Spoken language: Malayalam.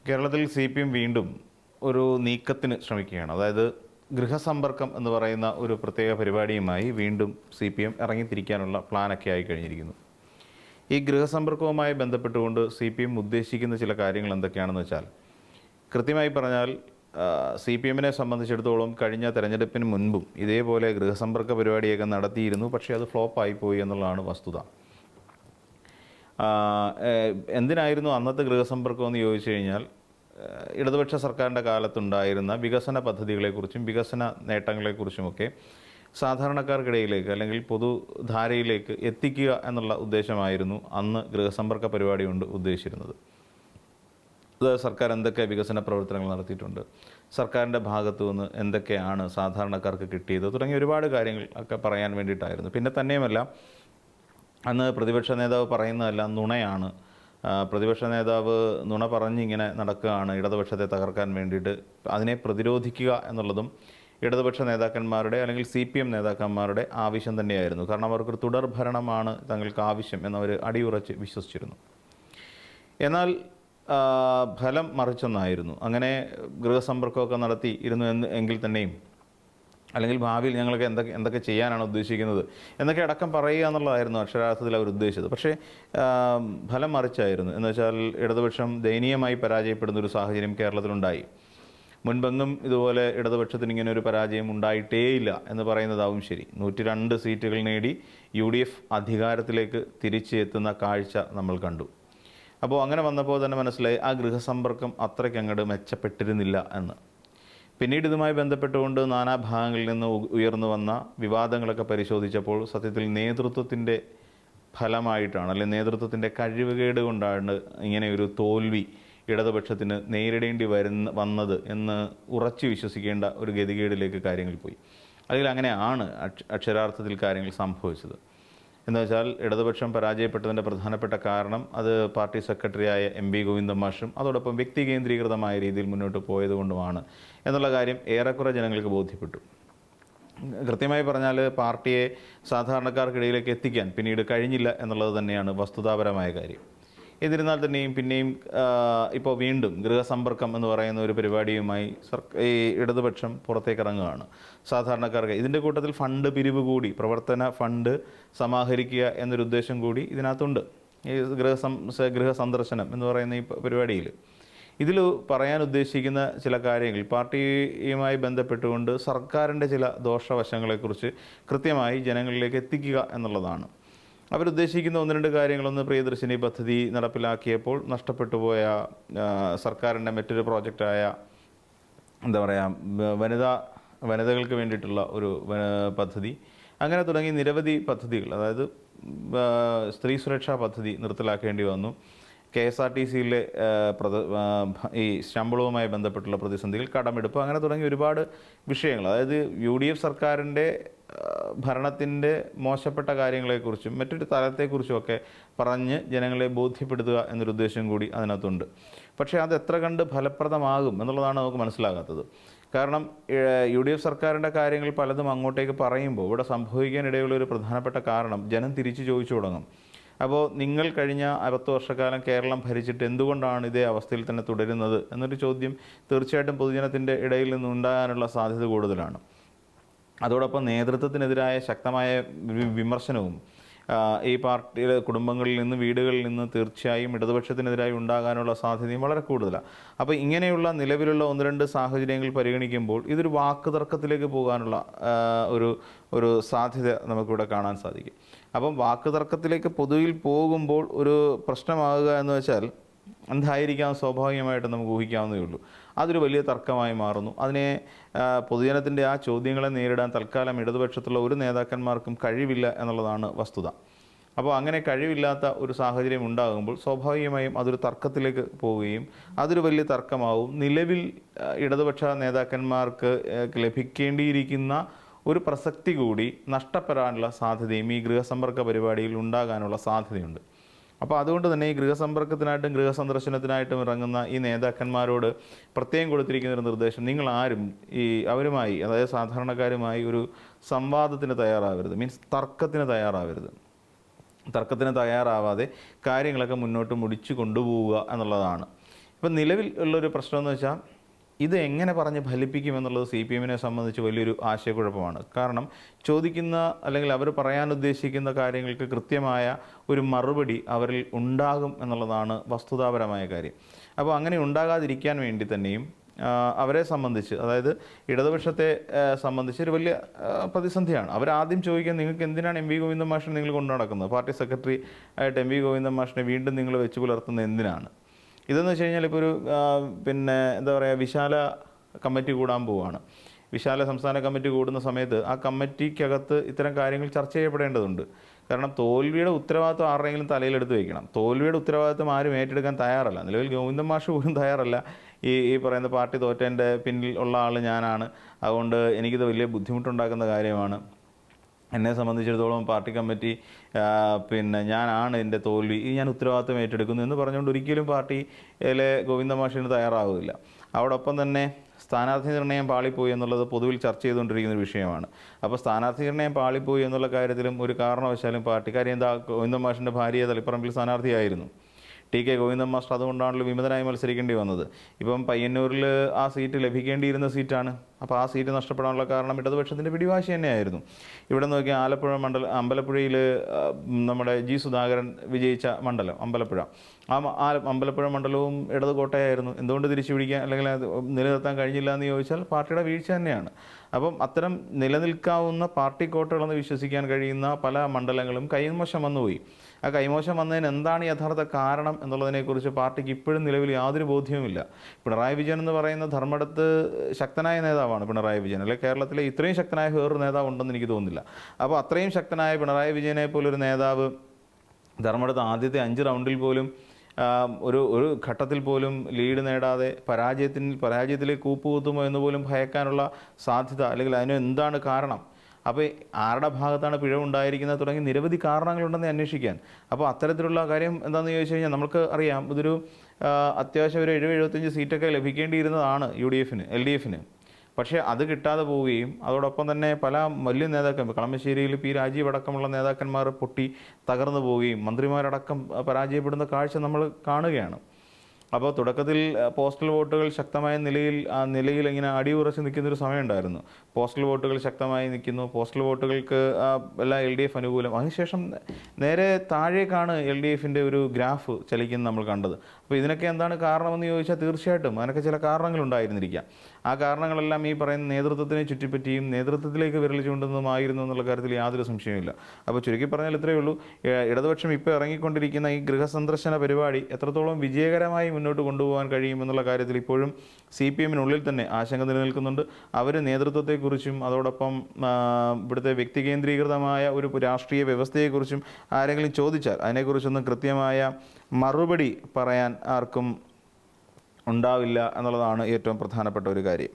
കേരളത്തിൽ CPM വീണ്ടും ഒരു നീക്കത്തിന് ശ്രമിക്കുകയാണ്. അതായത് ഗൃഹസമ്പർക്കം എന്ന് പറയുന്ന ഒരു പ്രത്യേക പരിപാടിയുമായി വീണ്ടും CPM ഇറങ്ങിത്തിരിക്കാനുള്ള പ്ലാനൊക്കെ ആയി കഴിഞ്ഞിരിക്കുന്നു. ഈ ഗൃഹസമ്പർക്കവുമായി ബന്ധപ്പെട്ടുകൊണ്ട് CPM ഉദ്ദേശിക്കുന്ന ചില കാര്യങ്ങൾ എന്തൊക്കെയാണെന്ന് വെച്ചാൽ, കൃത്യമായി പറഞ്ഞാൽ CPM-നെ സംബന്ധിച്ചിടത്തോളം കഴിഞ്ഞ തെരഞ്ഞെടുപ്പിന് മുൻപും ഇതേപോലെ ഗൃഹസമ്പർക്ക പരിപാടിയൊക്കെ നടത്തിയിരുന്നു. പക്ഷേ അത് ഫ്ലോപ്പായി പോയി എന്നുള്ളതാണ് വസ്തുത. എന്തിനായിരുന്നു അന്നത്തെ ഗൃഹസമ്പർക്കം എന്ന് ചോദിച്ചു കഴിഞ്ഞാൽ, ഇടതുപക്ഷ സർക്കാരിൻ്റെ കാലത്തുണ്ടായിരുന്ന വികസന പദ്ധതികളെക്കുറിച്ചും വികസന നേട്ടങ്ങളെക്കുറിച്ചുമൊക്കെ സാധാരണക്കാർക്കിടയിലേക്ക് അല്ലെങ്കിൽ പൊതുധാരയിലേക്ക് എത്തിക്കുക എന്നുള്ള ഉദ്ദേശമായിരുന്നു അന്ന് ഗൃഹസമ്പർക്ക പരിപാടി കൊണ്ട് ഉദ്ദേശിച്ചിരുന്നത്. അത് സർക്കാർ എന്തൊക്കെ വികസന പ്രവർത്തനങ്ങൾ നടത്തിയിട്ടുണ്ട്, സർക്കാരിൻ്റെ ഭാഗത്തു നിന്ന് എന്തൊക്കെയാണ് സാധാരണക്കാർക്ക് കിട്ടിയത് തുടങ്ങിയ ഒരുപാട് കാര്യങ്ങൾ ഒക്കെ പറയാൻ വേണ്ടിയിട്ടായിരുന്നു. പിന്നെ തന്നെയുമല്ല, അന്ന് പ്രതിപക്ഷ നേതാവ് പറയുന്നതെല്ലാം നുണയാണ്. പ്രതിപക്ഷ നേതാവ് നുണ പറഞ്ഞിങ്ങനെ നടക്കുകയാണ് ഇടതുപക്ഷത്തെ തകർക്കാൻ വേണ്ടിയിട്ട്. അതിനെ പ്രതിരോധിക്കുക എന്നുള്ളതും ഇടതുപക്ഷ നേതാക്കന്മാരുടെ അല്ലെങ്കിൽ CPM നേതാക്കന്മാരുടെ ആവശ്യം തന്നെയായിരുന്നു. കാരണം അവർക്കൊരു തുടർ ഭരണമാണ് തങ്ങൾക്ക് ആവശ്യം എന്നവർ അടിയുറച്ച് വിശ്വസിച്ചിരുന്നു. എന്നാൽ ഫലം മറിച്ചൊന്നായിരുന്നു. അങ്ങനെ ഗൃഹസമ്പർക്കമൊക്കെ നടത്തി ഇരുന്നു എങ്കിൽ തന്നെയും, അല്ലെങ്കിൽ ഭാവിയിൽ ഞങ്ങൾക്ക് എന്തൊക്കെ ചെയ്യാനാണ് ഉദ്ദേശിക്കുന്നത് എന്നൊക്കെ അടക്കം പറയുക എന്നുള്ളതായിരുന്നു അക്ഷരാർത്ഥത്തിൽ അവർ ഉദ്ദേശിച്ചത്. പക്ഷേ ഫലം മറിച്ചായിരുന്നു. എന്ന് വെച്ചാൽ ഇടതുപക്ഷം ദയനീയമായി പരാജയപ്പെടുന്ന ഒരു സാഹചര്യം കേരളത്തിലുണ്ടായി. മുൻപെങ്ങും ഇതുപോലെ ഇടതുപക്ഷത്തിന് ഇങ്ങനെ ഒരു പരാജയം ഉണ്ടായിട്ടേയില്ല എന്ന് പറയുന്നതാവും ശരി. 102 സീറ്റുകൾ നേടി UDF അധികാരത്തിലേക്ക് തിരിച്ചു എത്തുന്ന കാഴ്ച നമ്മൾ കണ്ടു. അപ്പോൾ അങ്ങനെ വന്നപ്പോൾ തന്നെ മനസ്സിലായി ആ ഗൃഹസമ്പർക്കം അത്രയ്ക്ക് അങ്ങോട്ട് മെച്ചപ്പെട്ടിരുന്നില്ല എന്ന്. പിന്നീട് ഇതുമായി ബന്ധപ്പെട്ടുകൊണ്ട് നാനാഭാഗങ്ങളിൽ നിന്ന് ഉയർന്നു വന്ന വിവാദങ്ങളൊക്കെ പരിശോധിച്ചപ്പോൾ സത്യത്തിൽ നേതൃത്വത്തിൻ്റെ ഫലമായിട്ടാണ്, അല്ലെങ്കിൽ നേതൃത്വത്തിൻ്റെ കഴിവുകേട് കൊണ്ടാണ് ഇങ്ങനെ ഒരു തോൽവി ഇടതുപക്ഷത്തിന് നേരിടേണ്ടി വന്നത് എന്ന് ഉറച്ചു വിശ്വസിക്കേണ്ട ഒരു ഗതികേടിലേക്ക് കാര്യങ്ങൾ പോയി. അല്ലെങ്കിൽ അങ്ങനെയാണ് അക്ഷരാർത്ഥത്തിൽ കാര്യങ്ങൾ സംഭവിച്ചത്. എന്ന് വെച്ചാൽ ഇടതുപക്ഷം പരാജയപ്പെട്ടതിൻ്റെ പ്രധാനപ്പെട്ട കാരണം അത് പാർട്ടി സെക്രട്ടറിയായ MB ഗോവിന്ദൻ മാഷും അതോടൊപ്പം വ്യക്തി കേന്ദ്രീകൃതമായ രീതിയിൽ മുന്നോട്ട് പോയതുകൊണ്ടുമാണ് എന്നുള്ള കാര്യം ഏറെക്കുറെ ജനങ്ങൾക്ക് ബോധ്യപ്പെട്ടു. കൃത്യമായി പറഞ്ഞാൽ പാർട്ടിയെ സാധാരണക്കാർക്കിടയിലേക്ക് എത്തിക്കാൻ പിന്നീട് കഴിഞ്ഞില്ല എന്നുള്ളത് തന്നെയാണ് വസ്തുതാപരമായ കാര്യം. എന്നിരുന്നാൽ തന്നെയും പിന്നെയും ഇപ്പോൾ വീണ്ടും ഗൃഹസമ്പർക്കം എന്ന് പറയുന്ന ഒരു പരിപാടിയുമായി ഈ ഇടതുപക്ഷം പുറത്തേക്ക് ഇറങ്ങുകയാണ്. സാധാരണക്കാർക്ക് ഇതിൻ്റെ കൂട്ടത്തിൽ ഫണ്ട് പിരിവ് കൂടി, പ്രവർത്തന ഫണ്ട് സമാഹരിക്കുക എന്നൊരു ഉദ്ദേശം കൂടി ഇതിനകത്തുണ്ട്. ഈ ഗൃഹസന്ദർശനം എന്ന് പറയുന്ന ഈ പരിപാടിയിൽ ഇതിൽ പറയാൻ ഉദ്ദേശിക്കുന്ന ചില കാര്യങ്ങൾ പാർട്ടിയുമായി ബന്ധപ്പെട്ടുകൊണ്ട് സർക്കാരിൻ്റെ ചില ദോഷവശങ്ങളെക്കുറിച്ച് കൃത്യമായി ജനങ്ങളിലേക്ക് എത്തിക്കുക എന്നുള്ളതാണ്. അവരുദ്ദേശിക്കുന്ന 1-2 കാര്യങ്ങളൊന്ന് പ്രിയദർശിനി പദ്ധതി നടപ്പിലാക്കിയപ്പോൾ നഷ്ടപ്പെട്ടു പോയ സർക്കാരിൻ്റെ മറ്റൊരു പ്രോജക്റ്റായ എന്താ പറയുക വനിതകൾക്ക് വേണ്ടിയിട്ടുള്ള ഒരു പദ്ധതി, അങ്ങനെ തുടങ്ങി നിരവധി പദ്ധതികൾ. അതായത് സ്ത്രീ സുരക്ഷാ പദ്ധതി നിർത്തലാക്കേണ്ടി വന്നു. KSRTC-യിലെ ഈ ശമ്പളവുമായി ബന്ധപ്പെട്ടുള്ള പ്രതിസന്ധികൾ, കടമെടുപ്പ്, അങ്ങനെ തുടങ്ങി ഒരുപാട് വിഷയങ്ങൾ. അതായത് UDF സർക്കാരിൻ്റെ ഭരണത്തിൻ്റെ മോശപ്പെട്ട കാര്യങ്ങളെക്കുറിച്ചും മറ്റൊരു തലത്തെക്കുറിച്ചുമൊക്കെ പറഞ്ഞ് ജനങ്ങളെ ബോധ്യപ്പെടുത്തുക എന്നൊരു ഉദ്ദേശം കൂടി അതിനകത്തുണ്ട്. പക്ഷേ അത് എത്ര കണ്ട് ഫലപ്രദമാകും എന്നുള്ളതാണ് നമുക്ക് മനസ്സിലാകാത്തത്. കാരണം UDF സർക്കാരിൻ്റെ കാര്യങ്ങൾ പലതും അങ്ങോട്ടേക്ക് പറയുമ്പോൾ ഇവിടെ സംഭവിക്കാനിടയുള്ള ഒരു പ്രധാനപ്പെട്ട കാരണം ജനം തിരിച്ചു ചോദിച്ചു തുടങ്ങും. അപ്പോൾ നിങ്ങൾ കഴിഞ്ഞ 60 വർഷക്കാലം കേരളം ഭരിച്ചിട്ട് എന്തുകൊണ്ടാണ് ഇതേ അവസ്ഥയിൽ തന്നെ തുടരുന്നത് എന്നൊരു ചോദ്യം തീർച്ചയായിട്ടും പൊതുജനത്തിൻ്റെ ഇടയിൽ നിന്നുണ്ടാകാനുള്ള സാധ്യത കൂടുതലാണ്. അതോടൊപ്പം നേതൃത്വത്തിനെതിരായ ശക്തമായ വിമർശനവും ഈ പാർട്ടിയുടെ കുടുംബങ്ങളിൽ നിന്ന്, വീടുകളിൽ നിന്ന് തീർച്ചയായും ഇടതുപക്ഷത്തിനെതിരായി ഉണ്ടാകാനുള്ള സാധ്യതയും വളരെ കൂടുതലാണ്. അപ്പോൾ ഇങ്ങനെയുള്ള നിലവിലുള്ള 1-2 സാഹചര്യങ്ങൾ പരിഗണിക്കുമ്പോൾ ഇതൊരു വാക്കുതർക്കത്തിലേക്ക് പോകാനുള്ള ഒരു സാധ്യത നമുക്കിവിടെ കാണാൻ സാധിക്കും. അപ്പം വാക്കുതർക്കത്തിലേക്ക് പൊതുവിൽ പോകുമ്പോൾ ഒരു പ്രശ്നമാകുക എന്ന് വെച്ചാൽ എന്തായിരിക്കാം സ്വാഭാവികമായിട്ട് നമുക്ക് ഊഹിക്കാവുന്നതേ ഉള്ളൂ. അതൊരു വലിയ തർക്കമായി മാറുന്നു. അതിനെ പൊതുജനത്തിൻ്റെ ആ ചോദ്യങ്ങളെ നേരിടാൻ തൽക്കാലം ഇടതുപക്ഷത്തുള്ള ഒരു നേതാക്കന്മാർക്കും കഴിവില്ല എന്നുള്ളതാണ് വസ്തുത. അപ്പോൾ അങ്ങനെ കഴിവില്ലാത്ത ഒരു സാഹചര്യം ഉണ്ടാകുമ്പോൾ സ്വാഭാവികമായും അതൊരു തർക്കത്തിലേക്ക് പോവുകയും അതൊരു വലിയ തർക്കമാവും. നിലവിൽ ഇടതുപക്ഷ നേതാക്കന്മാർക്ക് ലഭിക്കേണ്ടിയിരിക്കുന്ന ഒരു പ്രസക്തി കൂടി നഷ്ടപ്പെടാനുള്ള സാധ്യതയും ഈ ഗൃഹസമ്പർക്ക പരിപാടിയിൽ ഉണ്ടാകാനുള്ള സാധ്യതയുണ്ട്. അപ്പോൾ അതുകൊണ്ട് തന്നെ ഈ ഗൃഹസമ്പർക്കത്തിനായിട്ടും ഗൃഹസന്ദർശനത്തിനായിട്ടും ഇറങ്ങുന്ന ഈ നേതാക്കന്മാരോട് പ്രത്യേകം കൊടുത്തിരിക്കുന്ന ഒരു നിർദ്ദേശം, നിങ്ങൾ ആരും ഈ അവരുമായി, അതായത് സാധാരണക്കാരുമായി ഒരു സംവാദത്തിന് തയ്യാറാവരുത്, മീൻസ് തർക്കത്തിന് തയ്യാറാവരുത്. തർക്കത്തിന് തയ്യാറാവാതെ കാര്യങ്ങളൊക്കെ മുന്നോട്ട് മുടിച്ചു കൊണ്ടുപോവുക എന്നുള്ളതാണ്. ഇപ്പം നിലവിൽ ഉള്ളൊരു പ്രശ്നമെന്ന് വെച്ചാൽ ഇത് എങ്ങനെ പറഞ്ഞ് ഫലിപ്പിക്കുമെന്നുള്ളത് സി പി എമ്മിനെ സംബന്ധിച്ച് വലിയൊരു ആശയക്കുഴപ്പമാണ്. കാരണം ചോദിക്കുന്ന അല്ലെങ്കിൽ അവർ പറയാൻ ഉദ്ദേശിക്കുന്ന കാര്യങ്ങൾക്ക് കൃത്യമായ ഒരു മറുപടി അവരിൽ ഉണ്ടാകും എന്നുള്ളതാണ് വസ്തുതാപരമായ കാര്യം. അപ്പോൾ അങ്ങനെ ഉണ്ടാകാതിരിക്കാൻ വേണ്ടി തന്നെയും അവരെ സംബന്ധിച്ച്, അതായത് ഇടതുപക്ഷത്തെ സംബന്ധിച്ച് ഒരു വലിയ പ്രതിസന്ധിയാണ്. അവരാദ്യം ചോദിക്കാൻ, നിങ്ങൾക്ക് എന്തിനാണ് എം വി ഗോവിന്ദൻ മാഷിനെ നിങ്ങൾ കൊണ്ടു നടക്കുന്നത്? പാർട്ടി സെക്രട്ടറി ആയിട്ട് എം വി ഗോവിന്ദൻ മാഷിനെ വീണ്ടും നിങ്ങൾ വെച്ച് പുലർത്തുന്നത് എന്തിനാണ്? ഇതെന്ന് വെച്ച് കഴിഞ്ഞാൽ ഇപ്പോൾ ഒരു എന്താ പറയുക, വിശാല കമ്മിറ്റി കൂടാൻ പോവുകയാണ്. വിശാല സംസ്ഥാന കമ്മിറ്റി കൂടുന്ന സമയത്ത് ആ കമ്മിറ്റിക്കകത്ത് ഇത്തരം കാര്യങ്ങൾ ചർച്ച ചെയ്യപ്പെടേണ്ടതുണ്ട്. കാരണം തോൽവിയുടെ ഉത്തരവാദിത്വം ആരുടെയെങ്കിലും തലയിലെടുത്ത് വയ്ക്കണം. തോൽവിയുടെ ഉത്തരവാദിത്വം ആരും ഏറ്റെടുക്കാൻ തയ്യാറല്ല. നിലവിൽ ഗോവിന്ദൻ മാഷ് പോലും തയ്യാറല്ല. ഈ പറയുന്ന പാർട്ടി തോറ്റേൻ്റെ പിന്നിൽ ഉള്ള ആൾ ഞാനാണ്, അതുകൊണ്ട് എനിക്കിത് വലിയ ബുദ്ധിമുട്ടുണ്ടാക്കുന്ന കാര്യമാണ്, എന്നെ സംബന്ധിച്ചിടത്തോളം പാർട്ടി കമ്മിറ്റി ഞാനാണ് എൻ്റെ തോൽവി, ഞാൻ ഉത്തരവാദിത്വം ഏറ്റെടുക്കുന്നു എന്ന് പറഞ്ഞുകൊണ്ട് ഒരിക്കലും പാർട്ടിയിലെ ഗോവിന്ദൻ മാഷിന് തയ്യാറാവില്ല. അതോടൊപ്പം തന്നെ സ്ഥാനാർത്ഥി നിർണ്ണയം പാളിപ്പോയി എന്നുള്ളത് പൊതുവിൽ ചർച്ച ചെയ്തുകൊണ്ടിരിക്കുന്ന ഒരു വിഷയമാണ്. അപ്പോൾ സ്ഥാനാർത്ഥി നിർണ്ണയം പാളിപ്പോയി എന്നുള്ള കാര്യത്തിലും ഒരു കാരണവശാലും പാർട്ടിക്കാരി ഗോവിന്ദൻ മാഷിൻ്റെ ഭാര്യ തളിപ്പറമ്പിൽ സ്ഥാനാർത്ഥിയായിരുന്നു. T K Govindan master. അതുകൊണ്ടാണല്ലോ വിമതനായി മത്സരിക്കേണ്ടി വന്നത്. ഇപ്പം പയ്യന്നൂരിൽ ആ സീറ്റ് ലഭിക്കേണ്ടിയിരുന്ന സീറ്റാണ്. അപ്പോൾ ആ സീറ്റ് നഷ്ടപ്പെടാനുള്ള കാരണം ഇടതുപക്ഷത്തിൻ്റെ പിടിവാശി തന്നെയായിരുന്നു. ഇവിടെ നോക്കിയാൽ ആലപ്പുഴ അമ്പലപ്പുഴയിൽ നമ്മുടെ ജി സുധാകരൻ വിജയിച്ച മണ്ഡലം അമ്പലപ്പുഴ, അമ്പലപ്പുഴ മണ്ഡലവും ഇടത് കോട്ടയായിരുന്നു. എന്തുകൊണ്ട് തിരിച്ചു പിടിക്കാൻ അല്ലെങ്കിൽ നിലനിർത്താൻ കഴിഞ്ഞില്ല എന്ന് ചോദിച്ചാൽ പാർട്ടിയുടെ വീഴ്ച തന്നെയാണ്. അപ്പം അത്തരം നിലനിൽക്കാവുന്ന പാർട്ടി കോട്ടകളെന്ന് വിശ്വസിക്കാൻ കഴിയുന്ന പല മണ്ഡലങ്ങളും കൈമോശം വന്നുപോയി. ആ കൈമോശം വന്നതിന് എന്താണ് യഥാർത്ഥ കാരണം എന്നുള്ളതിനെക്കുറിച്ച് പാർട്ടിക്ക് ഇപ്പോഴും നിലവിൽ യാതൊരു ബോധ്യവുമില്ല. പിണറായി വിജയൻ എന്ന് പറയുന്ന ധർമ്മടത്ത് ശക്തനായ നേതാവാണ് പിണറായി വിജയൻ. അല്ലെങ്കിൽ കേരളത്തിലെ ഇത്രയും ശക്തനായ വേറൊരു നേതാവ് ഉണ്ടെന്ന് എനിക്ക് തോന്നുന്നില്ല. അപ്പോൾ അത്രയും ശക്തനായ പിണറായി വിജയനെ പോലൊരു നേതാവ് ധർമ്മടത്ത് ആദ്യത്തെ 5 റൗണ്ടിൽ പോലും ഒരു ഘട്ടത്തിൽ പോലും ലീഡ് നേടാതെ പരാജയത്തിലേക്ക് കൂപ്പുകുത്തുമോ എന്ന് പോലും ഭയക്കാനുള്ള സാധ്യത, അല്ലെങ്കിൽ അതിന് എന്താണ് കാരണം, അപ്പോൾ ആരുടെ ഭാഗത്താണ് പിഴവുണ്ടായിരിക്കുന്നത് തുടങ്ങി നിരവധി കാരണങ്ങളുണ്ടെന്ന് അന്വേഷിക്കാൻ. അപ്പോൾ അത്തരത്തിലുള്ള കാര്യം എന്താണെന്ന് ചോദിച്ചു കഴിഞ്ഞാൽ നമുക്ക് അറിയാം, ഇതൊരു അത്യാവശ്യം ഒരു 70-75 സീറ്റൊക്കെ ലഭിക്കേണ്ടിയിരുന്നതാണ് LDF-ന്. പക്ഷേ അത് കിട്ടാതെ പോവുകയും അതോടൊപ്പം തന്നെ പല വലിയ നേതാക്കന്മാർ, കളമശ്ശേരിയിൽ പി രാജീവ് അടക്കമുള്ള നേതാക്കന്മാർ പൊട്ടി തകർന്നു പോവുകയും മന്ത്രിമാരടക്കം പരാജയപ്പെടുന്ന കാഴ്ച നമ്മൾ കാണുകയാണ്. അപ്പോൾ തുടക്കത്തിൽ പോസ്റ്റൽ വോട്ടുകൾ ശക്തമായ നിലയിൽ ഇങ്ങനെ അടിയുറച്ച് നിൽക്കുന്നൊരു സമയമുണ്ടായിരുന്നു. പോസ്റ്റൽ വോട്ടുകൾ ശക്തമായി നിൽക്കുന്നു, പോസ്റ്റൽ വോട്ടുകൾക്ക് എല്ലാ LDF അനുകൂലം. അതിനുശേഷം നേരെ താഴേക്കാണ് LDF-ൻ്റെ ഒരു ഗ്രാഫ് ചലിക്കുന്നത് നമ്മൾ കണ്ടത്. അപ്പോൾ ഇതിനൊക്കെ എന്താണ് കാരണമെന്ന് ചോദിച്ചാൽ തീർച്ചയായിട്ടും അതിനൊക്കെ ചില കാരണങ്ങളുണ്ടായിരുന്നിരിക്കാം. ആ കാരണങ്ങളെല്ലാം ഈ പറയുന്ന നേതൃത്വത്തിനെ ചുറ്റിപ്പറ്റിയും നേതൃത്വത്തിലേക്ക് വിരൽ ചൂണ്ടുന്നതുമായിരുന്നു എന്നുള്ള കാര്യത്തിൽ യാതൊരു സംശയവുമില്ല. അപ്പോൾ ചുരുക്കി പറഞ്ഞാൽ ഇത്രയേ ഉള്ളൂ, ഇടതുപക്ഷം ഇപ്പോൾ ഇറങ്ങിക്കൊണ്ടിരിക്കുന്ന ഈ ഗൃഹസന്ദർശന പരിപാടി എത്രത്തോളം വിജയകരമായി മുന്നോട്ട് കൊണ്ടുപോകാൻ കഴിയുമെന്നുള്ള കാര്യത്തിൽ ഇപ്പോഴും CPM-നുള്ളിൽ തന്നെ ആശങ്ക നിലനിൽക്കുന്നുണ്ട്. അവർ നേതൃത്വത്തെക്കുറിച്ചും അതോടൊപ്പം ഇവിടുത്തെ വ്യക്തികേന്ദ്രീകൃതമായ ഒരു രാഷ്ട്രീയ വ്യവസ്ഥയെക്കുറിച്ചും ആരെങ്കിലും ചോദിച്ചാൽ അതിനെക്കുറിച്ചൊന്നും കൃത്യമായ മറുപടി പറയാൻ ആർക്കും ഉണ്ടാവില്ല എന്നുള്ളതാണ് ഏറ്റവും പ്രധാനപ്പെട്ട ഒരു കാര്യം.